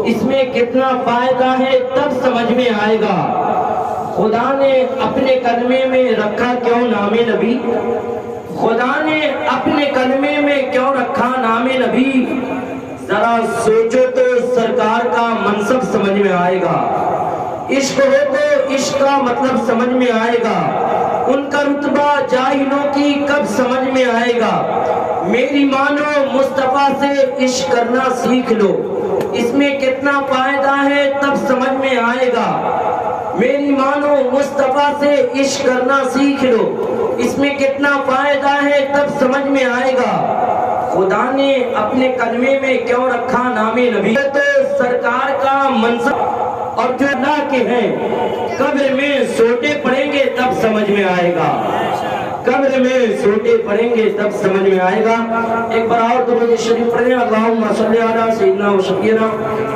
اس میں کتنا فائدہ ہے تب سمجھ میں آئے گا۔ خدا نے اپنے کلمے میں رکھا کیوں نام نبی؟ خدا نے اپنے کلمے میں کیوں رکھا نام نبی؟ ذرا سوچو تو سرکار کا منصب سمجھ میں آئے گا۔ عشق ہو تو عشق کا مطلب سمجھ میں آئے گا۔ ان کا رتبہ جاہلوں کی کب سمجھ میں آئے گا؟ میری مانو مصطفیٰ سے عشق کرنا سیکھ لو، اس میں کتنا فائدہ ہے تب سمجھ میں آئے گا۔ میری مانو مصطفیٰ سے عشق کرنا سیکھ لو، اس میں کتنا فائدہ ہے تب سمجھ میں آئے گا۔ خدا نے اپنے کلمے میں کیوں رکھا نام نبی؟ تو سرکار کا منصب اور جو اللہ کے ہیں قبر میں سوٹے پڑیں گے تب سمجھ میں آئے گا۔ قبر میں سوٹے پڑیں گے تب سمجھ میں آئے گا۔ ایک بار اور درود شریف پڑھیں، اللہم صلی علی سیدنا و شفیعنا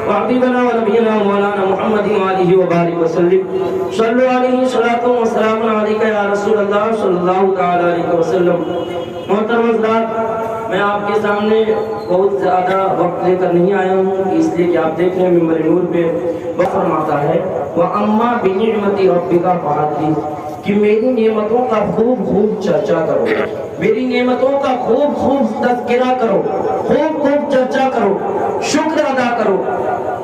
و حبیبنا و نبینا مولانا محمد وآلہ وبارک وسلم۔ صلو علیہ صلاۃ و سلام علیک یا رسول اللہ صلی اللہ تعالی علیہ وسلم۔ محترم حضرات، میں آپ کے سامنے بہت زیادہ وقت لے کر نہیں آیا ہوں، اس لیے کہ آپ دیکھ رہے ہیں ممبر نور پہ وہ فرماتا ہے وَأَمَّا بِنِعْمَتِ رَبِّكَ فَحَدِّثْ، کہ میری نعمتوں کا خوب خوب چرچا کرو، میری نعمتوں کا خوب خوب تذکرہ کرو، خوب خوب چرچا کرو، شکر ادا کرو۔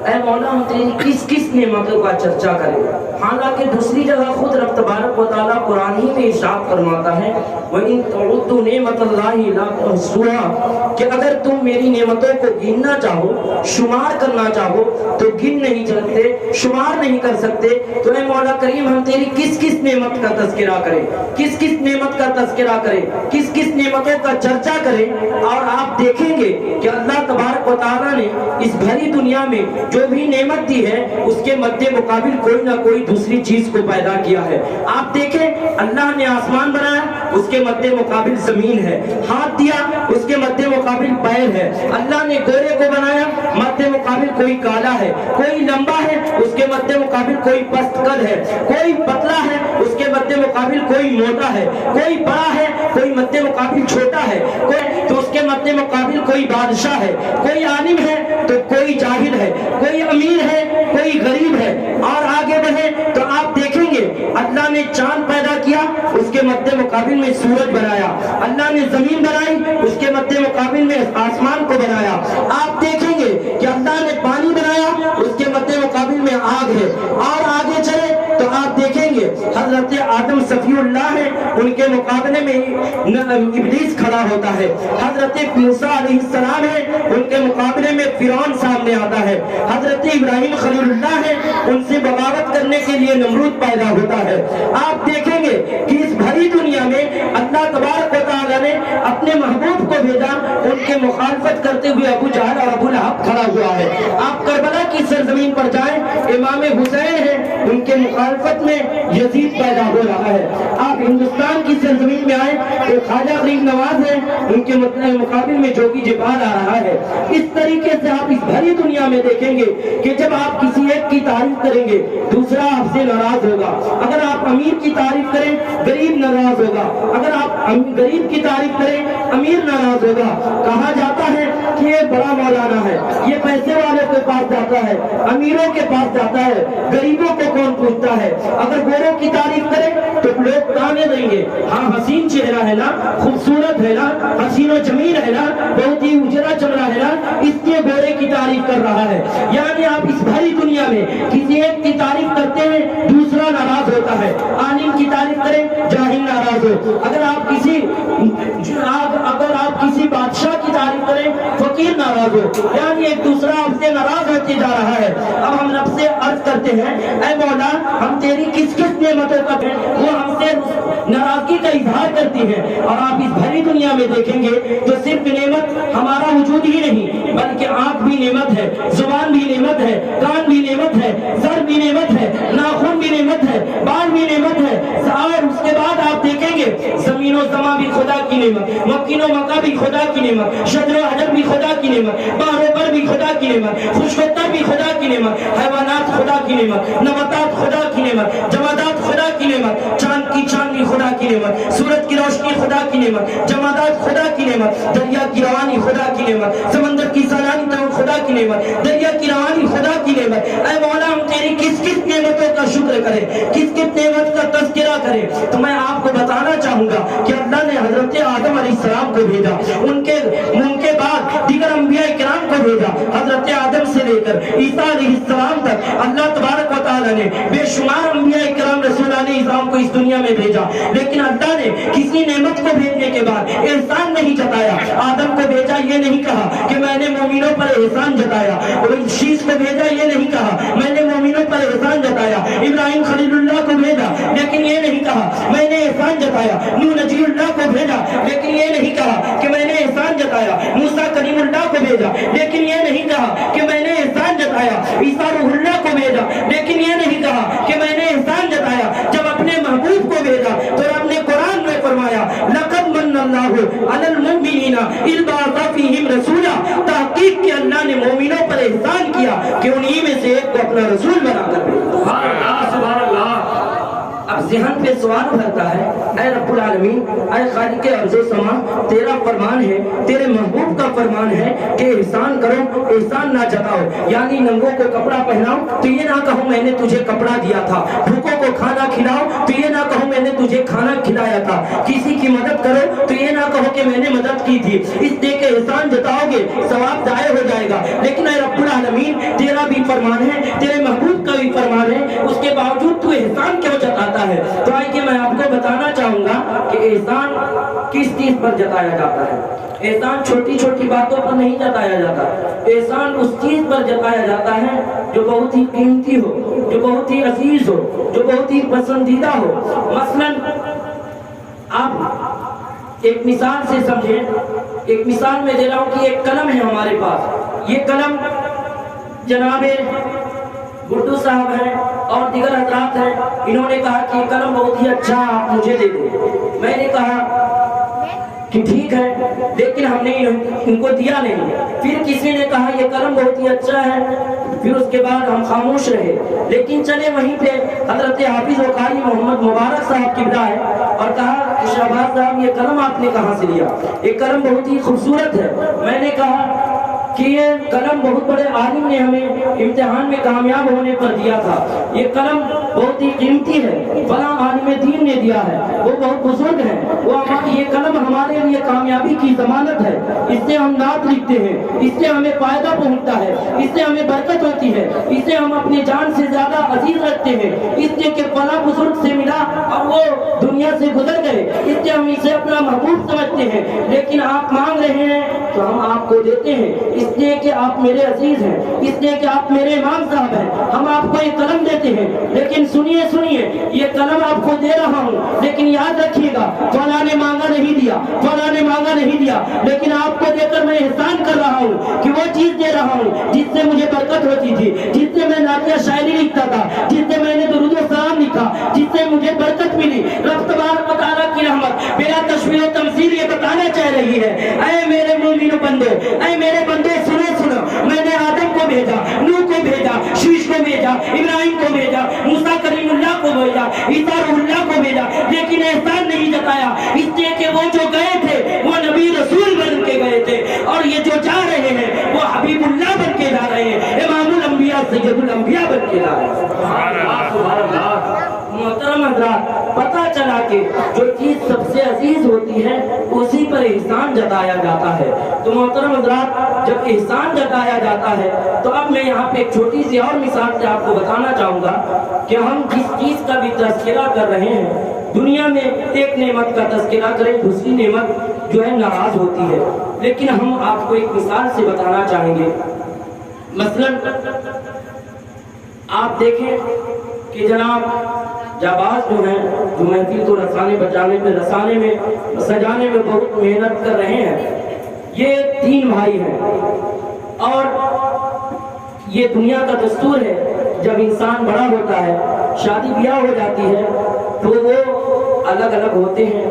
اے مولا ہم تیری کس کس نعمتوں کا چرچا کریں؟ حالانکہ دوسری جگہ خود رب تبارک و تعالیٰ قرآن ہی میں ارشاد فرماتا ہے وَإِن تَعُدُّوا نِعْمَتَ اللَّهِ لَا تُحْصُوهَا، کہ اگر تم میری نعمتوں کو گننا چاہو، شمار کرنا چاہو تو گن نہیں سکتے، شمار نہیں کر سکتے۔ تو اے مولا کریم ہم تیری کس کس نعمت کا تذکرہ کریں، کس کس نعمت کا تذکرہ کریں، کس کس نعمتوں کا چرچا کریں؟ اور آپ دیکھیں گے کہ اللہ تبارک و تعالیٰ نے اس بھری دنیا میں جو بھی نعمت دی ہے اس کے مد مقابل کوئی نہ کوئی دوسری چیز کو پیدا کیا ہے۔ آپ دیکھیں اللہ نے آسمان بنایا، اس کے مد مقابل زمین ہے، ہاتھ دیا اس کے مد مقابل پیر ہے۔ اللہ نے گورے کو بنایا، مد مقابل کوئی کالا ہے، کوئی لمبا ہے اس کے مد مقابل کوئی پست قد ہے، کوئی پتلا ہے اس کے مد مقابل کوئی موٹا ہے، کوئی بڑا ہے کوئی مد مقابل چھوٹا ہے، کوئی تو اس کے مد مقابل کوئی بادشاہ ہے، کوئی عالم ہے تو کوئی جاہل ہے، کوئی امیر ہے کوئی غریب ہے۔ اور آگے بڑھیں تو آپ دیکھیں گے اللہ نے چاند پیدا کیا، اس کے مد مقابل میں سورج بنایا، اللہ نے زمین بنائی، اس کے مد مقابل میں آسمان کو بنایا۔ آپ دیکھیں گے کہ اللہ نے پانی بنایا، اس کے مد مقابل میں آگ ہے۔ اور آگے چلے تو آپ دیکھیں گے حضرت آدم صفی اللہ ہے، ان کے مقابلے میں ابلیس کھڑا ہوتا ہے۔ حضرت موسیٰ علیہ السلام ہے، ان کے مقابلے میں فرعون سامنے آتا ہے۔ حضرت ابراہیم خلیل اللہ ہے، ان سے بغاوت کرنے کے لیے نمرود پیدا ہوتا ہے۔ آپ دیکھیں گے کہ اس بھری دنیا میں اللہ تبارک و تعالیٰ نے اپنے محبوب کو بھیجا، ان کے مخالفت کرتے ہوئے ابو جہل اور ابو لہب کھڑا ہوا ہے۔ آپ کربلا کی سرزمین پر جائیں، امام حسین ہے، ان کے مخالفت میں یزید پیدا ہو رہا ہے۔ آپ ہندوستان کی سرزمین میں آئیں تو خواجہ غریب نواز ہے، ان کے مقابل میں جوگی جبال آ رہا ہے۔ اس طریقے سے آپ اس بھری دنیا میں دیکھیں گے کہ جب آپ کسی ایک کی تعریف کریں گے دوسرا آپ سے ناراض ہوگا۔ اگر آپ امیر کی تعریف کریں غریب ناراض ہوگا، اگر آپ غریب کی تعریف کریں امیر ناراض ہوگا۔ کہا جاتا ہے کہ یہ بڑا مولانا ہے، یہ پیسے والوں کے پاس جاتا ہے، امیروں کے پاس جاتا ہے، غریبوں کو کون پوچھتا ہے۔ اگر گوروں کی تعریف کریں تو لوگ تانے دیں گے، ہاں حسین چہرہ ہے نا، خوبصورت ہے نا، حسین و جمیل ہے نا، بہت ہی اجرا چمڑا ہے نا، اس لیے گورے کی تعریف کر رہا ہے۔ یعنی آپ اس بھری دنیا میں کسی ایک کی تعریف کرتے ہیں دوسرا ناراض ہوتا ہے۔ عالم کی تعریف کریں جاہل ناراض ہو، اگر آپ کسی بادشاہ کی تعریف کریں فقیر ناراض ہو، یعنی ایک دوسرا آپ سے ناراض ہوتے جا رہا ہے۔ اب ہم رب سے عرض کرتے ہیں اے مولا ہم تیری کس کس نعمتوں کا وہ ہم سے ناراضگی کا اظہار کرتی ہیں۔ اور آپ اس بھری دنیا میں دیکھیں گے تو صرف نعمت ہمارا وجود ہی نہیں بلکہ آنکھ بھی نعمت ہے، زبان بھی نعمت ہے، کان بھی نعمت ہے، سر بھی نعمت ہے، ناخن بھی نعمت ہے، بال بھی نعمت ہے۔ اور اس کے بعد آپ دیکھیں گے زمین و زماں بھی خدا کی نعمت، مکین و مکہ بھی خدا کی نعمت، شجر و حجر بھی خدا کی نعمت، بحر و بر بھی خدا کی نعمت، خشک بھی خدا کی نعمت، حیوانات خدا کی نعمت، نباتات خدا کی نعمت، جمادات خدا کی نعمت، چاند کی چاندنی خدا کی نعمت، سورج کی روشنی خدا کی نعمت، جمادات خدا کی نعمت، دریا کی روانی خدا کی نعمت، سمندر کی سالانی خدا کی نعمت، دریا کی روانی خدا کی کا شکر کرے, کس کس نعمت کا تذکرہ کرے. تو میں آپ کو بتانا چاہوں گا کہ اللہ نے حضرت آدم علیہ السلام کو بھیجا, ان کے بعد دیگر انبیاء کرام کو بھیجا. حضرت آدم سے لے کر عیسیٰ علیہ السلام تک اللہ تبارک و تعالیٰ نے بے شمار انبیاء کرام رسولان اعظام کو اس دنیا میں بھیجا. لیکن اللہ نے کسی نعمت کو بھیجنے کے بعد احسان نہیں جتایا. آدم کو بھیجا, یہ نہیں کہا کہ میں نے مومنوں پر احسان جتایا. اور شیش کو بھیجا, یہ نہیں کہا میں نے مومنوں پر احسان جتایا. ابراہیم خلیل اللہ کو بھیجا, لیکن یہ نہیں کہا میں نے احسان جتایا. نوح نجی اللہ کو بھیجا, لیکن یہ نہیں کہا کہ میں نے احسان جتایا. موسیٰ کلیم اللہ کو بھیجا, لیکن یہ نہیں کہا کہ میں نے احسان جتایا. عیسیٰ روح اللہ کو بھیجا, لیکن یہ نہیں کہا کہ میں نے احسان جتایا. جب اپنے محبوب کو بھیجا تو رب نے قرآن میں فرمایا لقد من اللہ علی المؤمنین اذ بعث فیہم رسولا. تحقیق کہ اللہ نے مومنوں پر احسان کیا کہ انہی میں سے ایک کو اپنا رسول بنا کر بھیجا. سبحان اللہ, سبحان اللہ. اب ذہن پہ سوال بھرتا ہے, اے رب العالمین, اے خالق ارض و سما, تیرا فرمان ہے, تیرے محبوب کا فرمان ہے کہ احسان کرو, احسان نہ جتاؤ. یعنی ننگوں کو کپڑا پہناؤ تو یہ نہ کہو میں نے تجھے کپڑا دیا تھا. بھوکوں کو کھانا کھلاؤ تو یہ نہ کہو میں نے تجھے کھانا کھلایا تھا. کسی کی مدد کرو تو یہ نہ کہو کہ میں نے مدد کی تھی. اس لیے کہ احسان جتاؤ گے ثواب ضائع ہو جائے گا. لیکن اے رب العالمین, تیرا بھی فرمان ہے, تیرے محبوب کا بھی فرمان ہے, اس کے باوجود تو احسان کیوں جتاتا ہے؟ تو آئیے میں آپ کو بتانا چاہوں گا کہ احسان کس چیز پر جتایا جاتا ہے. احسان چھوٹی چھوٹی باتوں پر نہیں جتایا جاتا. احسان اس چیز پر جتایا جاتا ہے جو بہت ہی قیمتی ہو, جو بہت ہی عزیز ہو, جو بہت ہی پسندیدہ ہو. مثلا آپ ایک مثال سے سمجھیں. ایک مثال میں دے رہا ہوں کہ ایک قلم ہے ہمارے پاس. یہ قلم جناب گڈو صاحب ہیں اور دیگر حضرات ہیں, انہوں نے کہا کہ یہ قلم بہت ہی اچھا, آپ مجھے دے دیں. میں نے کہا کہ ٹھیک ہے, لیکن ہم نے ان کو دیا نہیں. پھر کسی نے کہا یہ قلم بہت ہی اچھا ہے, پھر اس کے بعد ہم خاموش رہے. لیکن چلے وہیں پہ حضرت حافظ و قاری محمد مبارک صاحب قبلہ ہے اور کہا کہ شہباز صاحب یہ قلم آپ نے کہاں سے لیا؟ یہ قلم بہت ہی خوبصورت ہے. میں نے کہا کہ یہ قلم بہت بڑے عالم نے ہمیں امتحان میں کامیاب ہونے پر دیا تھا. یہ قلم بہت ہی قیمتی ہے, فلاں عالم دین نے دیا ہے, وہ بہت بزرگ ہے, یہ قلم ہمارے لیے کامیابی کی ضمانت ہے. اس سے ہم نعت لکھتے ہیں, اس سے ہمیں فائدہ پہنچتا ہے, اس سے ہمیں برکت ہوتی ہے, اس سے ہم اپنے جان سے زیادہ عزیز رکھتے ہیں. اس لیے کہ فلاں بزرگ سے ملا اور وہ دنیا سے گزر گئے, اس لیے ہم اسے اپنا محبوب سمجھتے ہیں. لیکن آپ مانگ رہے ہیں تو ہم آپ کو دیتے ہیں, اس لیے کہ آپ میرے عزیز ہیں, اس لیے کہ آپ میرے امام صاحب ہیں. ہم آپ کو یہ قلم دیتے ہیں, لیکن سنیے یہ قلم آپ کو دے رہا ہوں, لیکن یاد رکھیے گا فلاں نے مانگا نہیں دیا, فلاں نے مانگا نہیں دیا, لیکن آپ کو دے کر میں احسان کر رہا ہوں کہ وہ چیز دے رہا ہوں جس سے مجھے برکت ہوتی تھی, جس سے میں نعتیہ شاعری لکھتا تھا, جس سے میں نے درود و سلام لکھا, جس سے مجھے برکت ملی. رب تبارک و تعالیٰ کی رحمت بلا تشبیہ و تمثیل یہ بتانا چاہ رہی ہے, اے میرے مومن بندو, اے میرے بندے سنو, میں نے آدم کو بھیجا, نوح کو بھیجا, شیش کو بھیجا, ابراہیم کو بھیجا, موسیٰ کلیم اللہ کو بھیجا, عیسیٰ روح اللہ کو بھیجا, لیکن احسان نہیں جتایا. اس لیے کہ وہ جو گئے تھے وہ نبی رسول بن کے گئے تھے, اور یہ جو جا رہے ہیں وہ حبیب اللہ بن کے جا رہے ہیں, امام الانبیاء سید الانبیاء بن کے جا رہے ہیں. سبحان اللہ. محترم حضرات, پتہ چلا کہ جو چیز سب سے عزیز ہوتی ہے اسی پر احسان جتایا جاتا ہے. تو محترم حضرات, جب احسان جتایا جاتا ہے تو اب میں یہاں پہ ایک چھوٹی سی اور مثال سے آپ کو بتانا چاہوں گا کہ ہم جس چیز کا بھی تذکرہ کر رہے ہیں, دنیا میں ایک نعمت کا تذکرہ کریں, دوسری نعمت جو ہے ناراض ہوتی ہے. لیکن ہم آپ کو ایک مثال سے بتانا چاہیں گے. مثلا آپ دیکھیں کہ جناب جاباز جو ہیں, جو محفل کو رسانے میں سجانے میں بہت محنت کر رہے ہیں, یہ 3 بھائی ہیں. اور یہ دنیا کا دستور ہے, جب انسان بڑا ہوتا ہے, شادی بیاہ ہو جاتی ہے, تو وہ الگ الگ ہوتے ہیں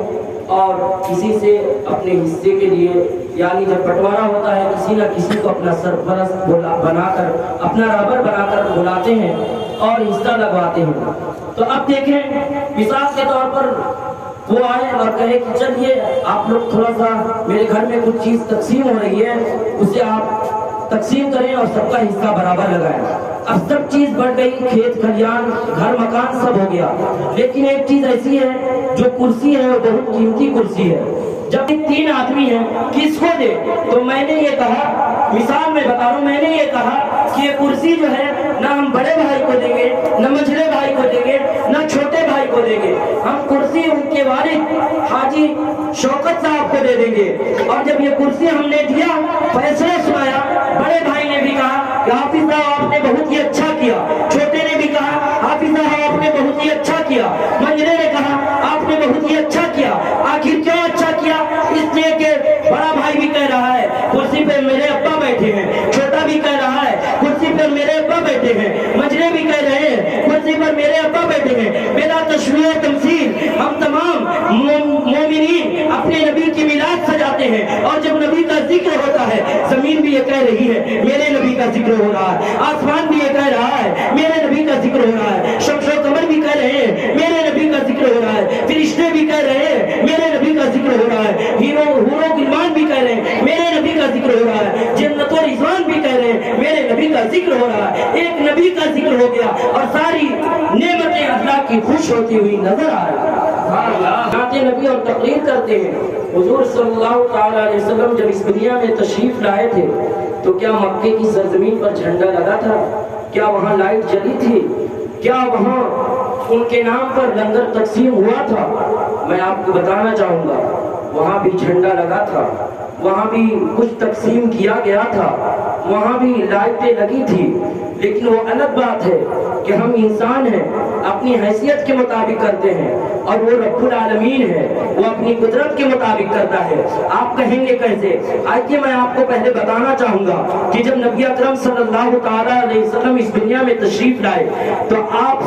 اور کسی سے اپنے حصے کے لیے, یعنی جب بٹوارا ہوتا ہے, کسی نہ کسی کو اپنا سرپرست بنا کر, اپنا رہبر بنا کر بلاتے ہیں اور حصہ لگواتے ہیں. تو اب دیکھیں مثال کے طور پر وہ آئے اور کہے کہ چلیے آپ لوگ تھوڑا سا میرے گھر میں کچھ چیز تقسیم ہو رہی ہے, اسے آپ تقسیم کریں اور سب کا حصہ برابر لگائیں۔ اب سب چیز بڑھ گئی، کھیت کھلیان گھر مکان سب ہو گیا، لیکن ایک چیز ایسی ہے جو کرسی ہے وہ بہت قیمتی کرسی ہے۔ جب 3 آدمی ہیں کس کو دے؟ تو میں نے یہ کہا، مثال میں بتا رہا ہوں، میں نے یہ کہا کہ یہ کرسی جو ہے نہ ہم بڑے بھائی کو دیں گے، نہ مجھلے بھائی کو دیں گے، نہ چھوٹے بھائی کو دیں گے، ہم کرسی ان کے والد حاجی شوکت صاحب کو دے دیں گے۔ اور جب یہ کرسی ہم نے دیا، فیصلہ سنایا، بڑے بھائی نے بھی کہا کہ حافظ صاحب آپ نے بہت ہی اچھا کیا، چھوٹے نے بھی کہا حافظ صاحب آپ نے بہت ہی اچھا کیا، منجلے نے کہا آپ نے بہت ہی اچھا کیا۔ آخر کیوں اچھا کیا؟ اس لیے کہ بڑا بھائی بھی کہہ رہا ہے کرسی پہ میرے ابا بیٹھے ہیں، چھوٹا بھی کہہ رہا ہے کرسی پر میرے ابا بیٹھے ہیں، مجلے بھی کہہ رہے ہیں کرسی پر میرے ابا بیٹھے ہیں۔ بلا تشریح و تمثیل ہم تمام مومنین اپنے نبی کی میلاد سجاتے ہیں، اور جب نبی کا ذکر ہوتا ہے زمین بھی یہ کہہ رہی ہے میرے نبی کا ذکر ہو رہا ہے، آسمان بھی یہ کہہ رہا ہے میرے نبی کا ذکر ہو رہا ہے، شمس و قمر بھی کہہ رہے ہیں میرے نبی کا ذکر ہو رہا ہے، فرشتے بھی کہہ رہے ہیں میرے نبی کا ذکر ہو رہا ہے، حور و غلمان بھی کہہ رہے ہیں میرے نبی کا ذکر ہو رہا ہے، جنت و رضوان بھی کہہ رہے ہیں میرے نبی کا ذکر ہو رہا ہے۔ ایک نبی کا ذکر ہو گیا اور ساری نعمتیں اللہ کی خوش ہوتی ہوئی نظر آ رہی ہیں۔ نعت نبی اور تقریر کرتے ہیں۔ حضور صلی اللہ تعالی علیہ وسلم جب اس دنیا میں تشریف لائے تھے تو کیا مکے کی سرزمین پر جھنڈا لگا تھا؟ کیا وہاں لائٹ جلی تھی؟ کیا وہاں ان کے نام پر لنگر تقسیم ہوا تھا؟ میں آپ کو بتانا چاہوں گا وہاں بھی جھنڈا لگا تھا، وہاں بھی کچھ تقسیم کیا گیا تھا، وہاں بھی لائٹیں لگی تھی، لیکن وہ الگ بات ہے کہ ہم انسان ہیں، اپنی حیثیت کے مطابق کرتے ہیں، اور وہ رب العالمین ہے، وہ اپنی قدرت کے مطابق کرتا ہے۔ آپ کہیں گے کیسے؟ آئیے میں آپ کو پہلے بتانا چاہوں گا کہ جب نبی اکرم صلی اللہ تعالیٰ علیہ وسلم اس دنیا میں تشریف لائے تو آپ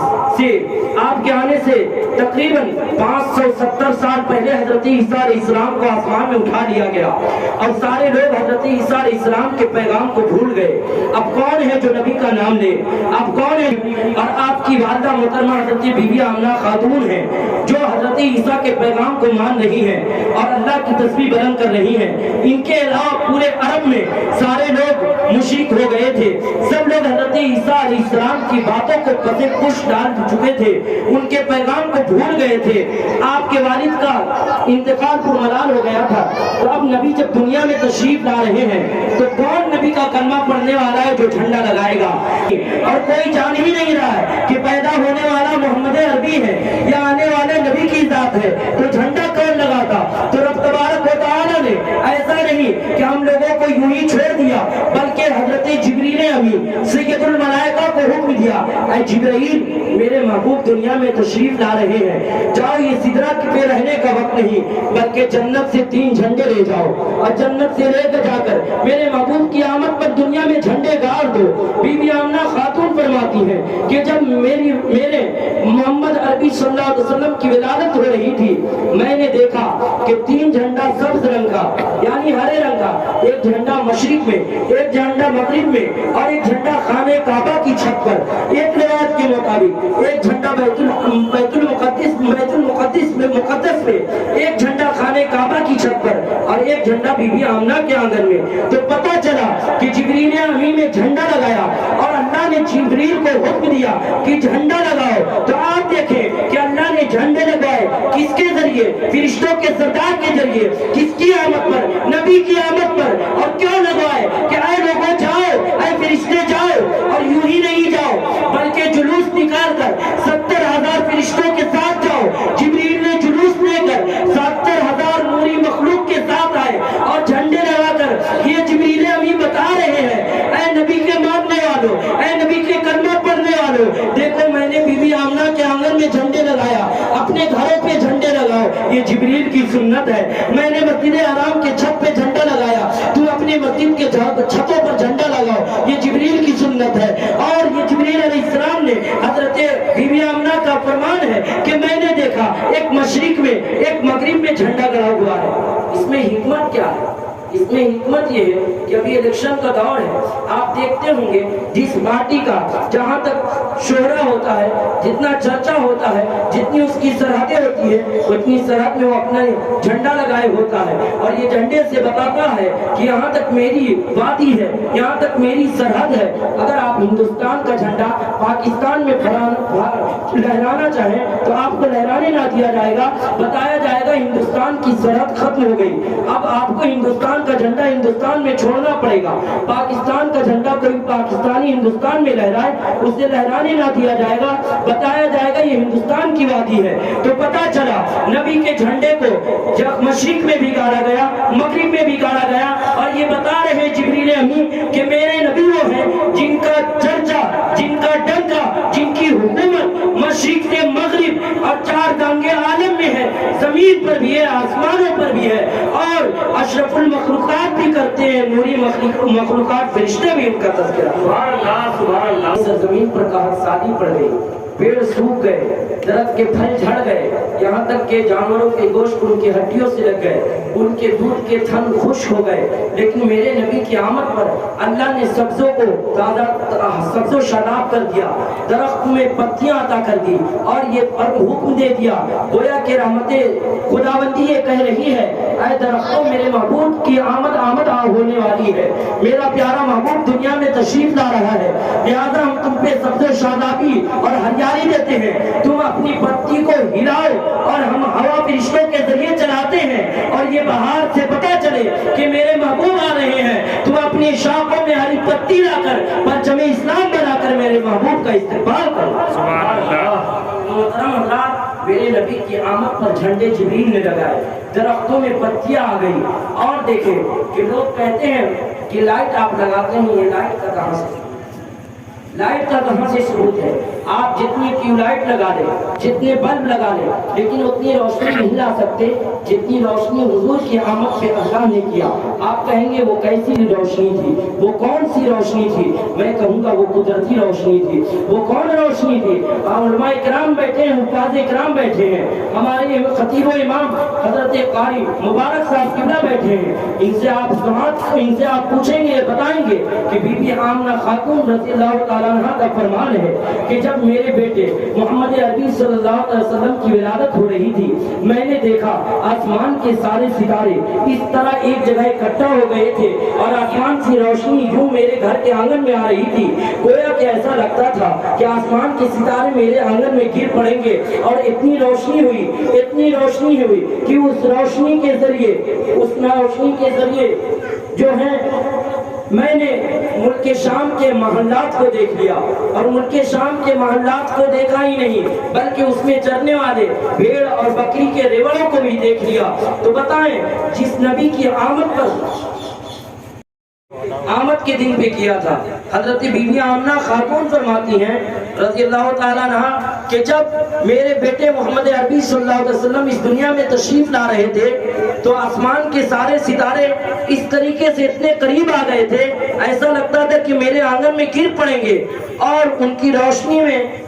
کے آنے سے تقریباً 570 سال پہلے حضرت عیسیٰ علیہ السلام کو آسمان میں اٹھا لیا گیا، اور سارے لوگ حضرت عیسیٰ علیہ السلام کے پیغام کو بھول گئے۔ اب کون ہے جو نبی کا نام لے؟ اب کون ہے؟ اور آپ کی والدہ محترمہ حضرت بی بی آمنہ خاتون ہیں جو حضرت عیسیٰ کے پیغام کو مان رہی ہیں اور اللہ کی تسبیح بلند کر رہی ہیں۔ ان کے علاوہ پورے عرب میں سارے لوگ مشرک ہو گئے تھے، سب لوگ حضرت عیسیٰ علیہ السلام کی باتوں کو پتے پوش ڈال چکے تھے، ان کے پیغام کو بھول گئے تھے۔ آپ کے والد کا انتقال پرملال ہو گیا تھا، تو اب نبی جب دنیا میں تشریف لا رہے ہیں تو کون نبی کا کلمہ پڑھنے والا ہے جو جھنڈا لگائے گا؟ اور کوئی جان ہی نہیں رہا ہے کہ پیدا ہونے والا محمد عربی ہے یا آنے والے نبی کی ذات ہے، تو جھنڈا کون لگاتا؟ تو رب تبارک و تعالی نے ایسا نہیں کہ ہم لوگوں کو یوں ہی چھوڑ دیا، بلکہ حضرت جبریل امین سید الملائکہ کو حکم دیا، اے جبرائیل میرے محبوب دنیا میں تشریف لا رہے ہیں، جاؤ یہ سدرہ پہ رہنے کا وقت نہیں، بلکہ جنت سے 3 جھنڈے لے جاؤ، اور جنت سے لے کر جا کر میرے محبوب کی آمد پر دنیا میں جھنڈے گاڑ دو۔ بی بی آمنہ خاتون فرماتی ہے کہ جب میرے محمد عربی صلی اللہ علیہ وسلم کی ولادت ہو رہی تھی، میں نے دیکھا کہ 3 جھنڈا سبز رنگ کا یعنی ہرے رنگ کا، ایک جھنڈا مشرق میں، ایک جھنڈا مغرب میں، اور ایک جھنڈا خانہ کعبہ کی چھت پر، ایک روایت کے مطابق ایک جھنڈا بیت المقدس میں، ایک جھنڈا خانہ کعبہ کی چھت پر، اور ایک جھنڈا بی بی آمنہ کے آنگن میں۔ تو پتہ چلا کہ جبریل امین نے جھنڈا لگایا اور اللہ نے جبریل کو حکم دیا کہ جھنڈا لگاؤ۔ تو آپ دیکھیں کہ اللہ نے جھنڈے لگائے کس کے ذریعے؟ فرشتوں کے سردار کے ذریعے۔ کس کی آمد پر؟ نبی کی آمد پر۔ اور کیوں لگائے؟ کہ اے لوگوں جاؤ، اے فرشتے جاؤ، اور یوں ہی نہیں جاؤ بلکہ جلوس نکال کر 70,000 فرشتوں کے ساتھ جاؤ۔ جبریل نے جلوس لے کر 70,000 نوری مخلوق کے ساتھ آئے اور جھنڈے لگا کر یہ جبریل امین بتا رہے ہیں، اے نبی کے ماننے والوں، اے نبی کے کلمہ پڑھنے والوں، دیکھو میں نے بی بی آمنہ کے آنگن میں جھنڈے لگایا، اپنے گھروں پہ جھنڈے لگاؤ، یہ جبریل کی سنت ہے۔ میں نے مسجد حرام کے چھت پہ جھنڈا لگایا، تم اپنے مسجد کے چھتوں پر جھنڈا لگاؤ، یہ جبریل کی سنت ہے۔ اور یہ جبریل علیہ السلام نے حضرت بی بی آمنہ کا فرمان ہے کہ میں نے دیکھا ایک مشرق میں ایک مغرب میں جھنڈا گڑا ہوا ہے۔ اس میں حکمت کیا ہے؟ اس میں حکمت یہ ہے کہ ابھی الیکشن کا دور ہے، آپ دیکھتے ہوں گے جس پارٹی کا جہاں تک شہرہ ہوتا ہے، جتنا چرچا ہوتا ہے، جتنی اس کی سرحدیں ہوتی ہے، اتنی سرحد میں وہ اپنا جھنڈا لگائے ہوتا ہے اور یہ جھنڈے سے بتاتا ہے کہ یہاں تک میری وادی ہے، یہاں تک میری سرحد ہے۔ اگر آپ ہندوستان کا جھنڈا پاکستان میں لہرانا چاہیں تو آپ کو لہرانے نہ دیا جائے گا، بتایا جائے گا ہندوستان کی سرحد ختم ہو گئی، اب آپ کو ہندوستان کا جھنڈا ہندوستان میں چھوڑنا پڑے گا۔ پاکستان کا جھنڈا کوئی پاکستانی ہندوستان میں لہرائے، اسے لہرانے نہ دیا جائے گا، بتایا جائے گا یہ ہندوستان کی وادی ہے۔ تو پتا چلا نبی کے جھنڈے کو جب مشرق میں بھی گاڑا گیا، مغرب میں بھی گاڑا گیا، اور یہ بتا رہے جبریل امین کہ میرے نبی وہ ہیں جن کا چرچا، جن کا ڈنکا، جن کی حکومت مشرق سے مغرب اور چار گانگے عالم میں ہے، زمین پر بھی ہے، آسمانوں پر بھی ہے، اور اشرف المخلوقات بھی کرتے ہیں، نوری مخلوقات فرشتے بھی ان کا تذکرہ۔ سبحان اللہ سبحان اللہ۔ زمین پر قحط سالی پڑ گئی، پیڑ سوکھ گئے، درخت کے پھل جھڑ گئے، یہاں تک کہ جانوروں کے گوشت ان کی ہڈیوں سے لگ گئے، ان کے دودھ کے تھن خشک ہو گئے، لیکن میرے نبی کی آمد پر اللہ نے سبزوں کو تازہ سبز و شاداب کر دیا، درخت میں پتیاں عطا کر دی، اور یہ حکم دے دیا، گویا کہ رحمت خداوندی یہ کہہ رہی ہے اے درختوں میرے محبوب کی آمد ہونے والی ہے، میرا پیارا محبوب دنیا میں تشریف لا رہا ہے، لہذا ہم تم پہ سبز و شادابی اور ہریالی دیتے ہیں، تم اپنی پتی کو ہلاؤ، اور ہم ہوا فرشتوں کے ذریعے چلاتے ہیں، اور یہ بہار سے پتہ چلے کہ میرے محبوب آ رہے ہیں، تم اپنی شاخوں میں ہری پتی لا کر پرچم اسلام بنا کر میرے محبوب کا استقبال کرو۔ سبحان اللہ۔ محترم حضرات، میرے نبی کی آمد پر جھنڈے جبریل نے لگائے، درختوں میں پتیاں آ گئی، اور دیکھیں کہ لوگ کہتے ہیں کہ لائٹ آپ لگاتے ہیں، یہ لائٹ کا کہاں سے ثبوت ہے؟ آپ جتنی ٹیوب لائٹ لگا لیں، جتنے بلب لگا لیں، لیکن اتنی روشنی نہیں لا سکتے جتنی روشنی حضور کی آمد پہ اللہ نے کیا۔ آپ کہیں گے وہ کیسی روشنی تھی، وہ کون سی روشنی تھی؟ میں کہوں گا وہ قدرتی روشنی تھی۔ وہ کون روشنی تھی؟ علماء کرام بیٹھے ہیں، حفاظ کرام بیٹھے ہیں، ہمارے خطیب و امام حضرت قاری مبارک صاحب قبلہ بیٹھے ہیں، ان سے آپ پوچھیں گے، بتائیں گے کہ بی بی آمنہ خاتون رضی اللہ تعالیٰ عنہ کا فرمان ہے کہ جب میرے بیٹے محمد عربی صلی اللہ علیہ وسلم کی ولادت ہو رہی تھی، میں نے دیکھا آسمان کے سارے ستارے اس طرح ایک جگہ اکٹھا ہو گئے تھے، اور آسمان سے روشنی یوں میرے گھر کے آنگن میں آ رہی تھی، گویا کہ ایسا لگتا تھا کہ آسمان کے ستارے میرے آنگن میں گر پڑیں گے، اور اتنی روشنی ہوئی کہ اس روشنی کے ذریعے جو ہے میں نے ملک شام کے محلات کو دیکھ لیا، اور ملک شام کے محلات کو دیکھا ہی نہیں بلکہ اس میں چرنے والے بھیڑ اور بکری کے ریوڑوں کو بھی دیکھ لیا۔ تو بتائیں جس نبی کی آمد کے دن پہ کیا تھا، حضرت بی بی آمنہ خاتون فرماتی ہیں رضی اللہ تعالیٰ عنہ کہ جب میرے بیٹے محمد عربی صلی اللہ علیہ وسلم اس دنیا میں تشریف لا رہے تھے تو آسمان کے سارے ستارے اس طریقے سے اتنے قریب آ گئے تھے، ایسا لگتا تھا کہ میرے آنگن میں گر پڑیں گے، اور ان کی روشنی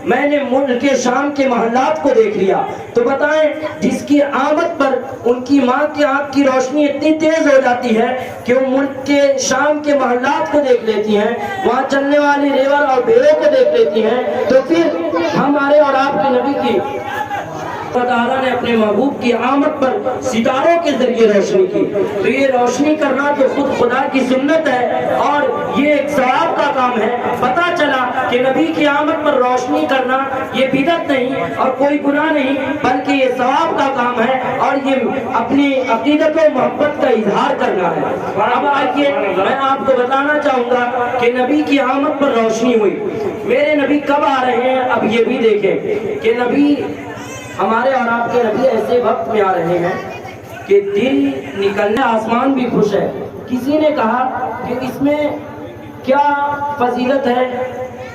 میں نے ملک شام کے محلات کو دیکھ لیا۔ تو بتائیں جس کی آمد پر ان کی ماں کی آنکھ کی روشنی اتنی تیز ہو جاتی ہے کہ وہ ملک کے شام کے محلات کو دیکھ لیتی ہیں، وہاں چلنے والی ریور اور بھیڑوں کو دیکھ لیتی ہیں، تو پھر ہمارے اور آپ کے نبی کی اللہ تعالیٰ نے اپنے محبوب کی آمد پر ستاروں کے ذریعے روشنی کی۔ تو یہ روشنی کرنا تو خود خدا کی سنت ہے، اور یہ ایک ثواب کا کام ہے۔ پتہ چلا کہ نبی کی آمد پر روشنی کرنا یہ بدعت نہیں اور کوئی گناہ نہیں، بلکہ یہ ثواب کا کام ہے، اور یہ اپنی عقیدت و محبت کا اظہار کرنا ہے۔ اب آئیے میں آپ کو بتانا چاہوں گا کہ نبی کی آمد پر روشنی ہوئی۔ میرے نبی کب آ رہے ہیں؟ اب یہ بھی دیکھیں کہ نبی ہمارے اور آپ کے نبی ایسے وقت میں آ رہے ہیں کہ دن نکلنے آسمان بھی خوش ہے۔ کسی نے کہا کہ اس میں کیا فضیلت ہے؟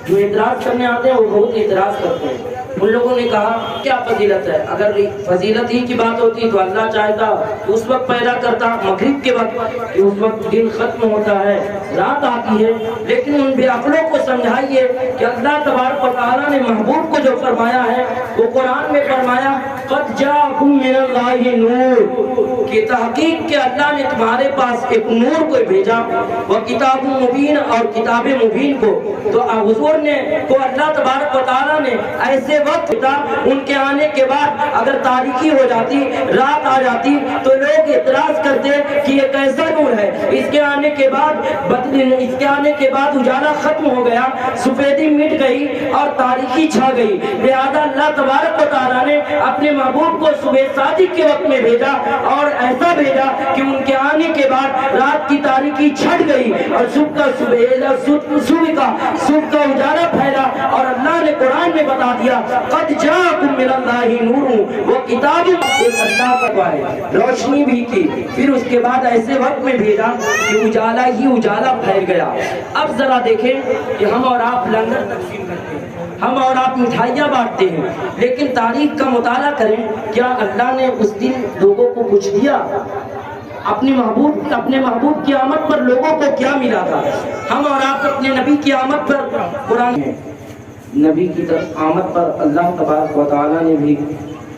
جو اعتراض کرنے آتے ہیں وہ بہت اعتراض کرتے ہیں، ان لوگوں نے کہا کیا فضیلت ہے؟ اگر فضیلت ہی کی بات ہوتی تو اللہ چاہتا اس وقت پیدا کرتا مغرب کے وقت کہ اس وقت دن ختم ہوتا ہے، رات آتی ہے۔ لیکن ان بے عقلوں کو سمجھائیے کہ اللہ تبارک و تعالیٰ نے محبوب کو جو فرمایا ہے وہ قرآن میں فرمایا قد جاءکم من اللہ نور، کہ تحقیق کہ اللہ نے تمہارے پاس ایک نور کو بھیجا، وہ کتاب مبین اور کتاب مبین کو۔ تو حضور نے کو اللہ تبارک و تعالیٰ نے ایسے وقت تھا ان کے آنے کے بعد اگر تاریکی ہو جاتی، رات آ جاتی تو لوگ اعتراض کرتے کہ یہ کیسا نور ہے، اس کے آنے کے بعد اجالا ختم ہو گیا، سفیدی مٹ گئی اور تاریکی چھا گئی۔ لہذا اللہ تبارک و تعالیٰ نے اپنے محبوب کو صبح صادق کے وقت میں بھیجا اور ایسا بھیجا کہ ان کے آنے کے بعد رات کی تاریکی چھٹ گئی اور صبح کا اجالا پھیلا، اور اللہ نے قرآن میں بتا دیا قد جاءکم من اللہ نور، وہ کتاب ایک اللہ کا ہے، روشنی بھی کی۔ پھر اس کے بعد ایسے وقت میں بھیجا کہ اجالا ہی اجالا پھیل گیا۔ اب ذرا دیکھیں کہ ہم اور آپ لنگر تقسیم کرتے ہیں، ہم اور آپ مٹھائیاں بانٹتے ہیں، لیکن تاریخ کا مطالعہ کریں، کیا اللہ نے اس دن لوگوں کو کچھ دیا؟ اپنے محبوب کی آمد پر لوگوں کو کیا ملا تھا؟ ہم اور آپ اپنے نبی کی آمد پر قرآن نبی کی آمد پر اللہ تبارک و تعالیٰ نے بھی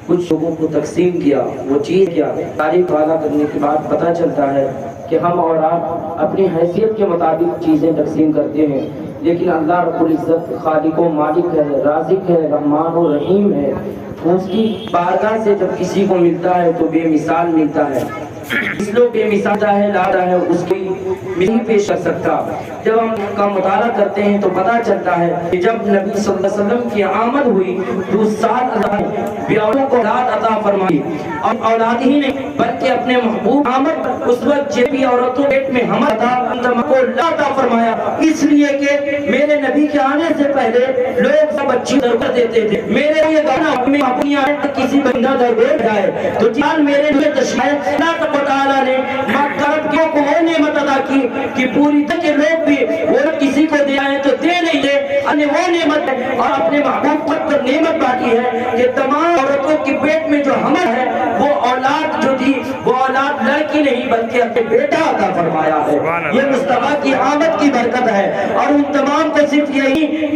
کچھ لوگوں کو تقسیم کیا، وہ چیز کیا۔ تاریخ والا کرنے کے بعد پتہ چلتا ہے کہ ہم اور آپ اپنی حیثیت کے مطابق چیزیں تقسیم کرتے ہیں، لیکن اللہ رب العزت خالق و مالک ہے، رازق ہے، رحمان و رحیم ہے۔ اس کی بارگاہ سے جب کسی کو ملتا ہے تو بے مثال ملتا ہے، اس لوگ بے مثال ہے لاتا ہے، اس کی نہیں پیش کر سکتا۔ جب ہم کا مطالعہ کرتے ہیں تو پتہ چلتا ہے کہ جب نبی صلی اللہ علیہ وسلم کی آمد ہوئی تو اس سال اللہ بیاؤں کو اولاد عطا فرمائی، اور اولاد ہی نہیں بلکہ اپنے محبوب آمد اس وقت جو بھی عورتوں پیٹ میں حمل تھا ان کو اللہ عطا فرمایا، اس لیے کہ میرے نبی کے آنے سے پہلے لوگ سب بچی درکر دیتے تھے، میرے لیے گانا اپنی اپنی کسی بندہ دربار جائے تو جان میرے لیے تشریف اللہ تعالیٰ نے مغرب کو وہ نعمت عطا کی کہ پوری طرح کے لوگ بھی وہ کسی کو دے آئے تو دے نہیں دے، انہیں وہ نعمت ہے اور اپنے محبوب پر نعمت باقی ہے کہ تمام عورتوں کے پیٹ میں جو حمل ہے وہ اولاد جو تھی وہ اولاد لڑکی نہیں بلکہ اپنے بیٹا عطا فرمایا ہے۔ یہ مصطفیٰ کی آمد کی برکت ہے، اور ان تمام کو صرف یہی